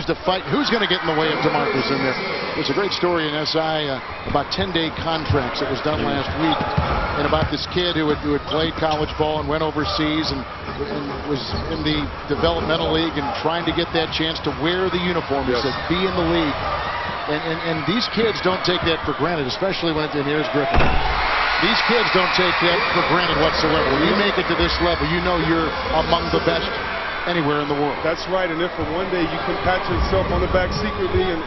to fight. Who's going to get in the way of DeMarcus in there? There's a great story in SI about 10-day contracts that was done last week, and about this kid who had played college ball and went overseas and was in the developmental league and trying to get that chance to wear the uniform. He said, be in the league. And these kids don't take that for granted, especially when it's in. Here's Griffin. These kids don't take that for granted whatsoever. When you make it to this level, you know you're among the best anywhere in the world. That's right, and if for one day you can pat yourself on the back secretly and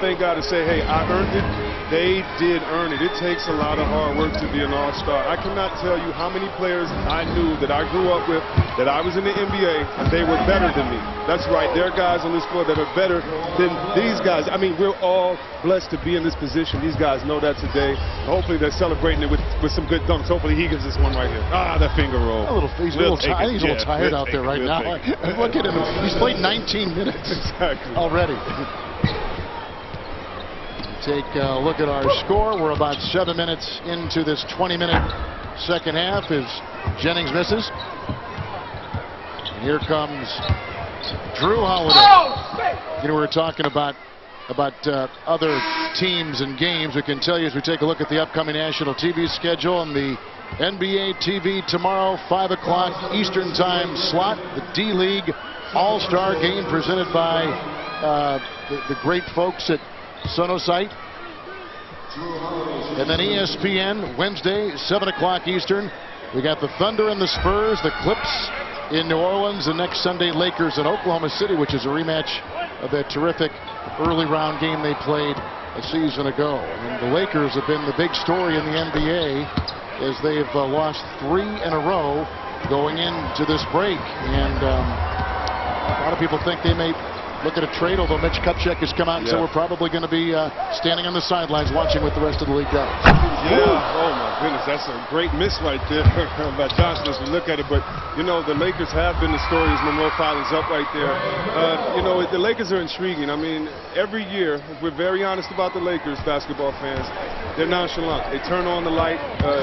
thank God to say, hey, I earned it, they did earn it. It takes a lot of hard work to be an all-star. I cannot tell you how many players I knew that I grew up with, that I was in the NBA, and they were better than me. That's right, there are guys on this floor that are better than these guys. I mean, we're all blessed to be in this position. These guys know that today. Hopefully they're celebrating it with some good dunks. Hopefully he gives us one right here. Ah, that finger roll. He's a little tired out there right now. Look at him. He's played 19 minutes already. Take a look at our score. We're about 7 minutes into this 20-minute second half as Jennings misses. And here comes Drew Holiday. You know, we were talking about other teams and games. We can tell you as we take a look at the upcoming national TV schedule and the NBA TV tomorrow, 5 o'clock Eastern Time slot. The D-League All-Star Game presented by the great folks at Sonosite. And then ESPN Wednesday, 7 o'clock Eastern. We got the Thunder and the Spurs, the Clips in New Orleans, and next Sunday Lakers in Oklahoma City, which is a rematch of that terrific early round game they played a season ago. And the Lakers have been the big story in the NBA as they've lost 3 in a row going into this break. And a lot of people think they may look at a trade, although Mitch Kupchak has come out and said we're probably going to be standing on the sidelines watching with the rest of the league guys. Oh my goodness, that's a great miss right there by Johnson as we look at it. But you know, the Lakers have been the story as Monroe Filing's up right there. You know, the Lakers are intriguing. I mean, every year, if we're very honest about the Lakers basketball fans, they're nonchalant. They turn on the light,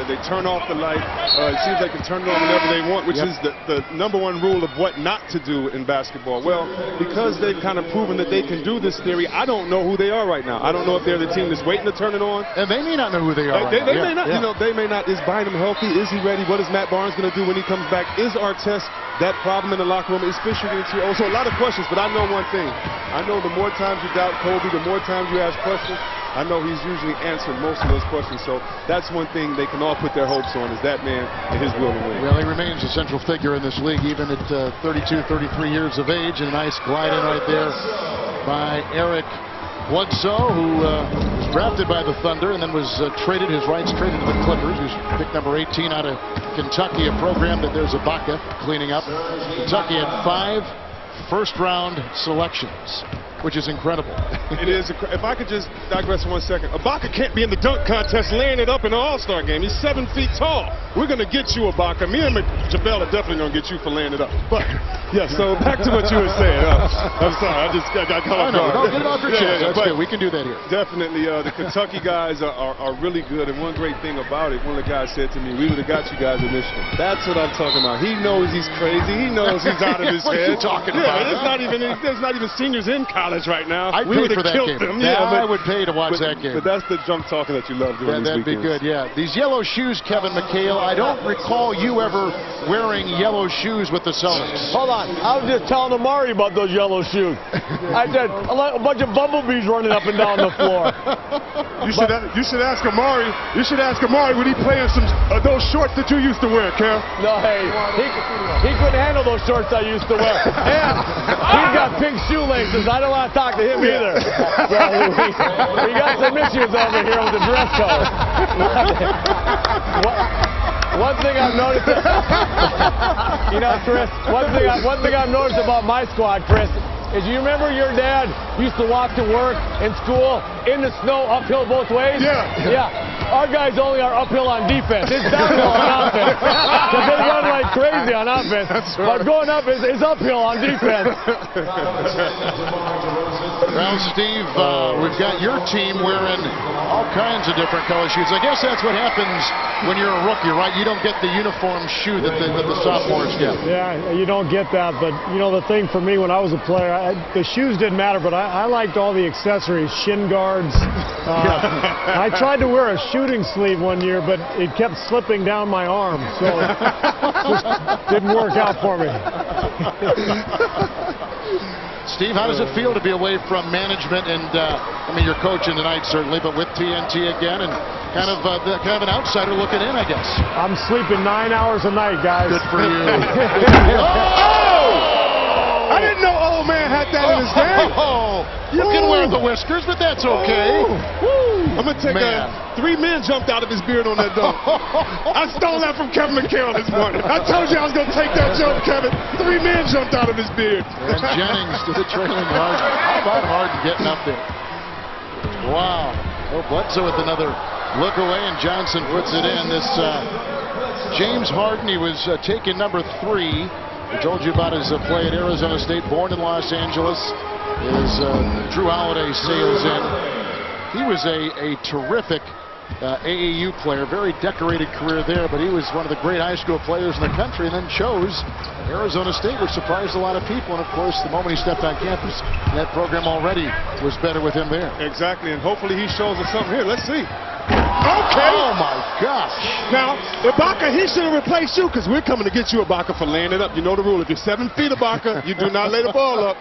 they turn off the light. It seems they can turn it on whenever they want, which is the #1 rule of what not to do in basketball. Well, because they've kind of proven that they can do this theory, I don't know who they are right now. I don't know if they're the team that's waiting to turn it on. And they may not know who they are they may not. You know, they may not. Is Bynum healthy? Is he ready? What is Matt Barnes going to do when he comes back? Is Artest that problem in the locker room? Is Fisher getting too old? So a lot of questions, but I know one thing. I know the more times you doubt Kobe, the more times you ask questions, I know he's usually answered most of those questions. So that's one thing they can all put their hopes on, is that man and his will to win. Well, he remains a central figure in this league, even at 32, 33 years of age. And a nice glide in right there by Eric Bledsoe, who was drafted by the Thunder and then was traded, his rights traded to the Clippers, who's pick number 18 out of Kentucky, a program that there's Ibaka cleaning up. Kentucky had 5 first-round selections, which is incredible. It is. If I could just digress 1 second. Ibaka can't be in the dunk contest laying it up in the All-Star game. He's 7 feet tall. We're going to get you, Ibaka. Me and Jabel are definitely going to get you for laying it up. But, yeah, so back to what you were saying. I'm sorry. I got caught off guard. No, get it off your chest. That's good. We can do that here. Definitely. The Kentucky guys are really good. And one great thing about it, one of the guys said to me, we would have got you guys in Michigan. That's what I'm talking about. He knows he's crazy. He knows he's out of his head. What are you talking about? There's not even seniors in college right now. We would have killed them. I would pay to watch that game. But that's the junk talking that you love doing these that'd weekends. be good, yeah. These yellow shoes, Kevin McHale, I don't recall you ever wearing yellow shoes with the Celtics. Hold on. I was just telling Amari about those yellow shoes. I said, a bunch of bumblebees running up and down the floor. You should ask Amari. You should ask Amari when he playing some those shorts that you used to wear, Cam. No, hey, he couldn't handle those shorts I used to wear. And he's got pink shoelaces. I don't want to talk to him either. So we got some issues over here with the dress code. One thing I've noticed, you know, Chris, one thing I've noticed about my squad, Chris, is you remember your dad used to walk to work in school in the snow uphill both ways? Yeah. Our guys only are uphill on defense. It's downhill on offense. Because they run like crazy on offense. But going up is uphill on defense. Well, Steve, we've got your team wearing all kinds of different color shoes. I guess that's what happens when you're a rookie, right? You don't get the uniform shoe that the sophomores get. Yeah, you don't get that. But, you know, the thing for me when I was a player, the shoes didn't matter, but I liked all the accessories, shin guards. I tried to wear a shooting sleeve one year, but it kept slipping down my arm. So it just didn't work out for me. Steve, how does it feel to be away from management and, I mean, you're coaching tonight certainly, but with TNT again and kind of an outsider looking in, I guess? I'm sleeping 9 hours a night, guys. Good for you. I didn't know old man had that in his game. You can wear the whiskers, but that's okay. I'm going to take three men jumped out of his beard on that dunk. I stole that from Kevin McHale this morning. I told you I was going to take that jump, Kevin. 3 men jumped out of his beard. And Jennings to the trailing Harden. How about Harden getting up there? Wow. Oh, Bledsoe with another look away, and Johnson puts it in. This James Harden, he was taking number 3. I told you about his play at Arizona State, born in Los Angeles. His Drew Holiday sails in. He was a terrific AAU player, very decorated career there, but he was one of the great high school players in the country and then chose Arizona State, which surprised a lot of people. And, of course, the moment he stepped on campus, that program already was better with him there. Exactly, and hopefully he shows us something here. Let's see. Okay. Oh, my gosh. Now, Ibaka, he should have replaced you because we're coming to get you, Ibaka, for laying it up. You know the rule. If you're 7 feet, Ibaka, you do not lay the ball up.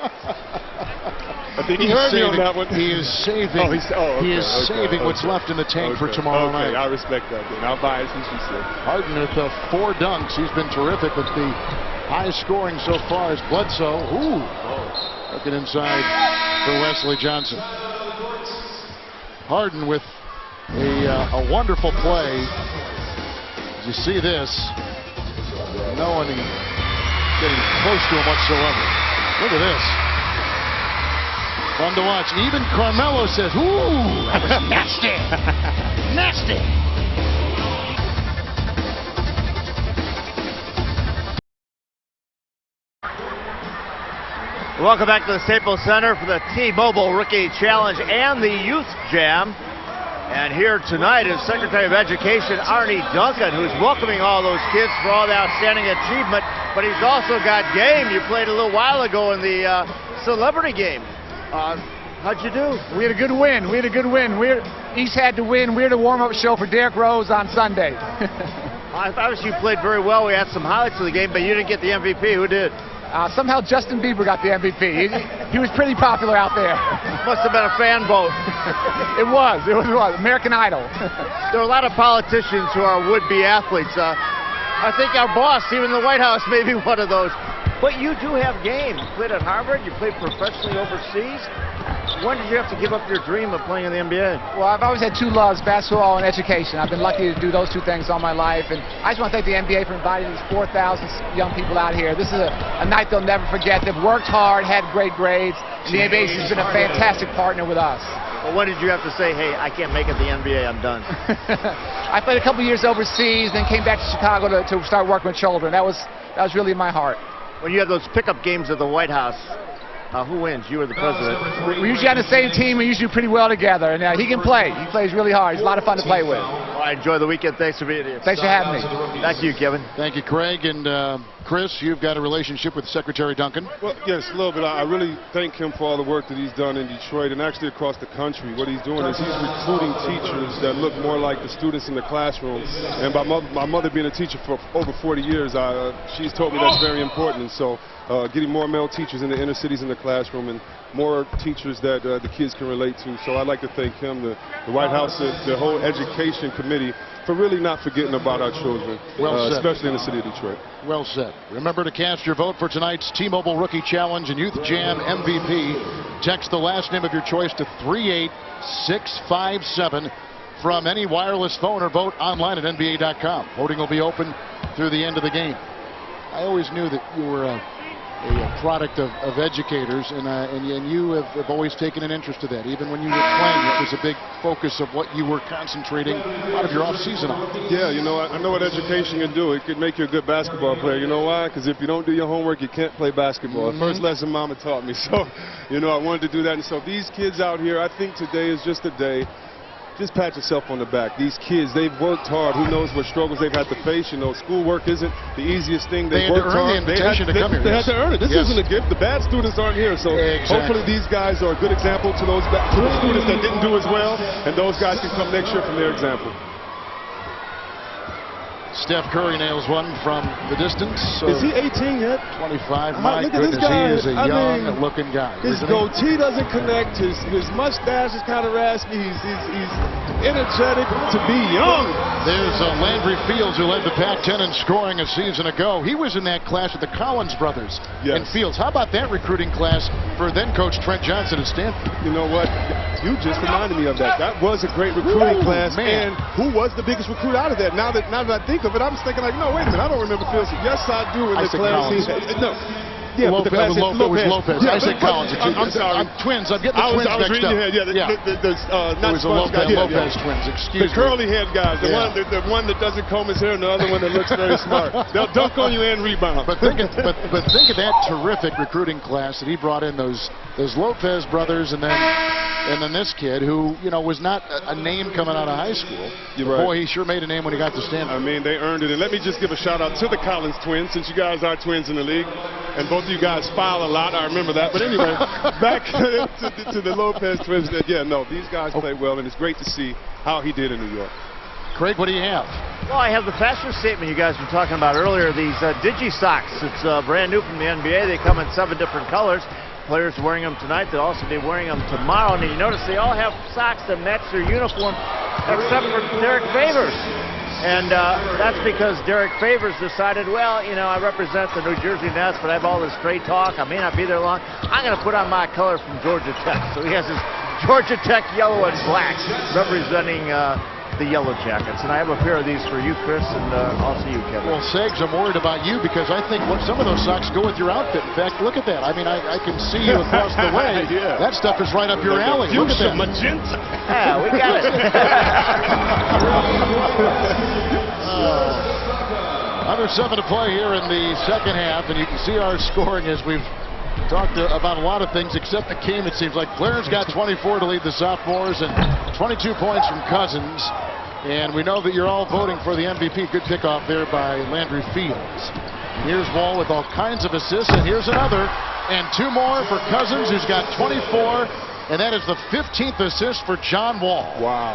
I think he heard me on that one. He is saving. Saving what's left in the tank for tomorrow night. I respect that. Then I'll buy it since you said. Harden with 4 dunks. He's been terrific, but the high scoring so far is Bledsoe. Ooh. Looking inside for Wesley Johnson. Harden with a wonderful play. As you see this, no one getting close to him whatsoever. Look at this. Fun to watch. Even Carmelo says, ooh, that was nasty. Nasty. Welcome back to the Staples Center for the T-Mobile Rookie Challenge and the Youth Jam. And here tonight is Secretary of Education Arnie Duncan, who's welcoming all those kids for all the outstanding achievement, but he's also got game. You played a little while ago in the celebrity game. How'd you do? We had a good win. East had to win. We had a warm-up show for Derrick Rose on Sunday. I thought you played very well. We had some highlights of the game, but you didn't get the MVP. Who did? Somehow Justin Bieber got the MVP. He was pretty popular out there. Must have been a fan vote. It was. American Idol. There are a lot of politicians who are would-be athletes. I think our boss, even in the White House, may be one of those. But you do have game. You played at Harvard. You played professionally overseas. When did you have to give up your dream of playing in the NBA? Well, I've always had 2 loves, basketball and education. I've been lucky to do those 2 things all my life. And I just want to thank the NBA for inviting these 4,000 young people out here. This is a night they'll never forget. They've worked hard, had great grades. The NBA has been a fantastic partner with us. Well, when did you have to say, hey, I can't make it the NBA, I'm done? I played a couple years overseas, then came back to Chicago to start working with children. That was really in my heart. When you have those pickup games at the White House, who wins? You or the president? We're usually on the same team. We usually do pretty well together. And he can play. He plays really hard. He's a lot of fun to play with. Well, I enjoy the weekend. Thanks for being here. Thanks for having me. Thank you, Kevin. Thank you, Craig. And Chris, you've got a relationship with Secretary Duncan. Well, yes, a little bit. I really thank him for all the work that he's done in Detroit and actually across the country. What he's doing is he's recruiting teachers that look more like the students in the classroom. And by my mother being a teacher for over 40 years, she's told me that's very important. And so getting more male teachers in the inner cities in the classroom and more teachers that the kids can relate to. So I'd like to thank him, the White House, the whole education committee for really not forgetting about our children, especially in the city of Detroit. Well said. Remember to cast your vote for tonight's T-Mobile Rookie Challenge and Youth Jam MVP. Text the last name of your choice to 38657 from any wireless phone or vote online at NBA.com. Voting will be open through the end of the game. I always knew that you were product of educators, and you have always taken an interest to that. Even when you were playing, it was a big focus of what you were concentrating a lot of your off-season on. Yeah, you know, I know what education can do. It could make you a good basketball player. You know why? Because if you don't do your homework, you can't play basketball. The first lesson Mama taught me. So, you know, I wanted to do that. And so these kids out here, I think today is just a day. Just pat yourself on the back. These kids, they've worked hard. Who knows what struggles they've had to face. You know, schoolwork isn't the easiest thing. They worked hard. The invitation to come here. They had to earn it. This isn't a gift. The bad students aren't here. So hopefully these guys are a good example to the students that didn't do as well. And those guys can come next year from their example. Steph Curry nails one from the distance. Is he 18 yet? 25. My goodness, he is a young-looking guy. His goatee doesn't connect. His mustache is kind of raspy. He's energetic to be young. There's Landry Fields, who led the Pac-10 in scoring a season ago. He was in that class with the Collins brothers and Fields. How about that recruiting class for then-coach Trent Johnson at Stanford? You know what? You just reminded me of that. That was a great recruiting class. Man. And who was the biggest recruit out of that? Now that I think of it, I was thinking like, no, wait a minute, I don't remember Fields. Yes, I do. In the class, no. Yeah, Lopez, but the class it was Lopez. Yeah, I said Collins. I'm sorry. Twins. I'm getting the twins I was mixed reading up. your head. It Not was the Lopez twins. Excuse me. The curly head guys. The one that doesn't comb his hair, and the other one that looks very smart. They'll dunk on you and rebound. But think of that terrific recruiting class that he brought in. Those Lopez brothers, and then this kid who, you know, was not a name coming out of high school. Boy, he sure made a name when he got to Stanford. I mean, they earned it. And let me just give a shout out to the Collins twins, since you guys are twins in the league, and both of you guys foul a lot. I remember that. But anyway, back to the Lopez twins. Yeah, no, these guys play well, and it's great to see how he did in New York. Craig, what do you have? Well, I have the fashion statement you guys were talking about earlier, these Digi socks. It's brand new from the NBA. They come in 7 different colors. Players wearing them tonight. They'll also be wearing them tomorrow. And you notice they all have socks that match their uniform, except for Derek Favors. And that's because Derek Favors decided, well, you know, I represent the New Jersey Nets, but I have all this trade talk. I may not be there long. I'm going to put on my color from Georgia Tech. So he has his Georgia Tech yellow and black representing the Yellow Jackets. And I have a pair of these for you, Chris, and also you, Kevin. Well, Segs, I'm worried about you because I think some of those socks go with your outfit. In fact, look at that. I mean, I can see you across the way. That stuff is right up your alley. Look at that. Magenta. Yeah, we got it. Under 7 to play here in the second half, and you can see our scoring as we've talked about a lot of things except the game. It seems like Blair's got 24 to lead the Sophomores and 22 points from Cousins. And we know that you're all voting for the MVP. Good pickoff there by Landry Fields. And here's Wall with all kinds of assists, and here's another. And 2 more for Cousins, who's got 24. And that is the 15th assist for John Wall. Wow.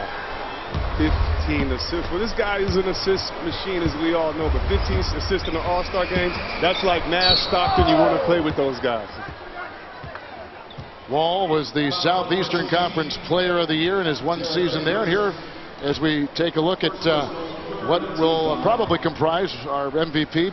15 assists. Well, this guy is an assist machine, as we all know, but 15 assists in the All-Star games, that's like Nash, Stockton. You want to play with those guys. Wall was the Southeastern Conference Player of the Year in his 1 season there. And here, as we take a look at what will probably comprise our MVP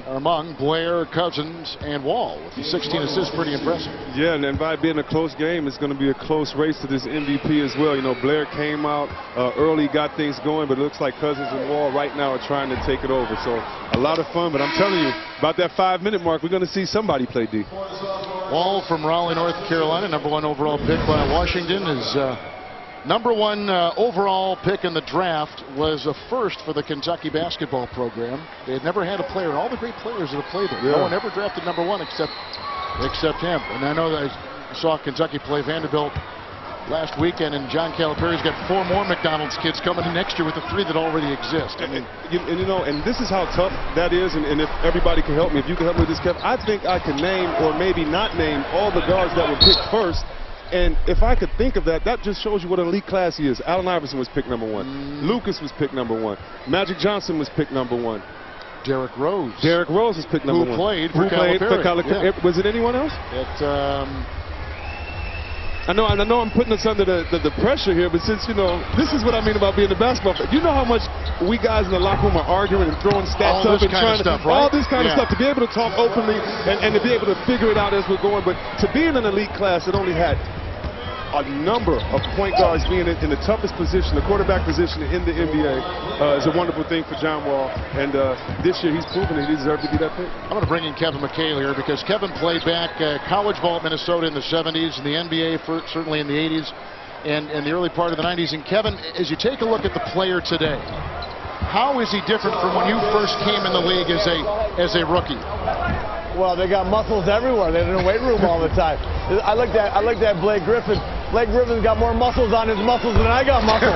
among Blair, Cousins, and Wall. With the 16 assists, pretty impressive. Yeah, and by being a close game, it's going to be a close race to this MVP as well. You know, Blair came out early, got things going, but it looks like Cousins and Wall right now are trying to take it over. So a lot of fun, but I'm telling you, about that 5-minute mark, we're going to see somebody play D. Wall from Raleigh, North Carolina, #1 overall pick by Washington, is #1 overall pick in the draft, was a first for the Kentucky basketball program. They had never had a player, and all the great players that have played there. No one ever drafted #1 except him. And I know that I saw Kentucky play Vanderbilt last weekend, and John Calipari's got 4 more McDonald's kids coming in next year with the 3 that already exist. I mean, and this is how tough that is, and if everybody can help me, if you can help me with this, Kev, I think I can name, or maybe not name, all the guards that were picked first. And if I could think of that, that just shows you what an elite class he is. Allen Iverson was picked #1. Lucas was picked #1. Magic Johnson was picked #1. Derrick Rose. Derrick Rose was picked #1. Who played for Calipari. Yeah. Was it anyone else? I know I'm putting us under the pressure here, but since, you know, this is what I mean about being a basketball fan. You know how much we guys in the locker room are arguing and throwing stats up and trying to, all this kind of stuff, to be able to talk openly and to be able to figure it out as we're going. But to be in an elite class that only had a number of point guards being in the toughest position, the quarterback position in the NBA, is a wonderful thing for John Wall. And this year he's proven that he deserved to be that pick. I'm going to bring in Kevin McHale here because Kevin played back college ball at Minnesota in the 70s and the NBA certainly in the 80s and the early part of the 90s. And Kevin, as you take a look at the player today, how is he different from when you first came in the league as a rookie? Well, they got muscles everywhere. They're in the weight room all the time. I looked at Blake Griffin. Blake Griffin's got more muscles on his muscles than I got muscles.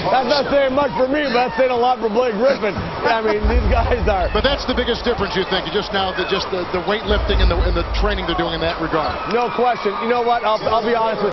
That's not saying much for me, but that's saying a lot for Blake Griffin. I mean, these guys are. But that's the biggest difference, you think? Just now, the weightlifting and the training they're doing in that regard. No question. You know what? I'll be honest with you.